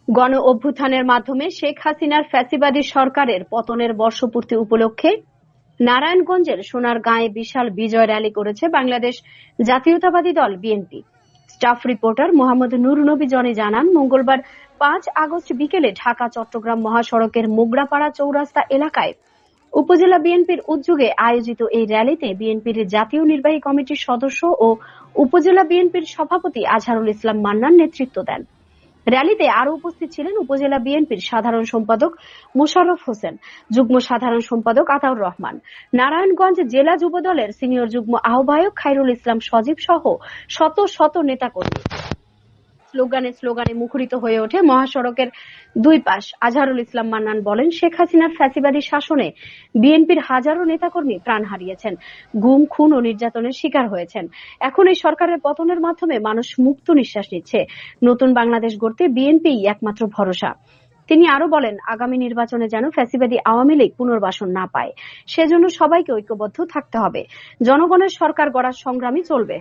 গণ অভ্যুত্থানের মাধ্যমে শেখ হাসিনার ফ্যাসিবাদী সরকারের পতনের বর্ষপূর্তি উপলক্ষে নারায়ণগঞ্জের সোনারগাঁয়ে বিশাল বিজয় র্যালি করেছে বাংলাদেশ জাতীয়তাবাদী দল BNP. Staff reporter Mohammad Nur নবী জনি জানান, মঙ্গলবার 5 আগস্ট বিকেলে ঢাকা চট্টগ্রাম মহাসড়কের মোগরাপাড়া চৌরাস্তা এলাকায় উপজেলা বিএনপির উদ্যোগে আয়োজিত এই র্যালিতে বিএনপির জাতীয় নির্বাহী কমিটির সদস্য ও উপজেলা বিএনপির সভাপতি আজহারুল ইসলাম মান্নান নেতৃত্ব দেন। র্যালিতে আরো উপস্থিত ছিলেন উপজেলা বিএনপির সাধারণ সম্পাদক মোশাররফ হোসেন, যুগ্ম সাধারণ সম্পাদক আতাউর রহমান, নারায়ণগঞ্জ জেলা যুবদলের সিনিয়র যুগ্ম আহ্বায়ক খায়রুল ইসলাম সজীব সহ শত শত নেতাকর্মী। স্লোগানে মুখরিত হয়ে ওঠে মহাসড়কের দুই পাশ। আজহারুল ইসলাম মান্নান বলেন, শেখ হাসিনার ফ্যাসিবাদী শাসনে বিএনপির হাজারো নেতাকর্মী প্রাণ হারিয়েছেন, গুম, খুন ও নির্যাতনের শিকার হয়েছেন। এখন এই সরকারের পতনের মাধ্যমে মানুষ মুক্ত নিঃশ্বাস নিচ্ছে। নতুন বাংলাদেশ গড়তে বিএনপিই একমাত্র ভরসা। তিনি আরো বলেন, আগামী নির্বাচনে যেন ফ্যাসিবাদী আওয়ামী লীগ পুনর্বাসন না পায়, সেজন্য সবাইকে ঐক্যবদ্ধ থাকতে হবে। জনগণের সরকার গড়ার সংগ্রামই চলবে।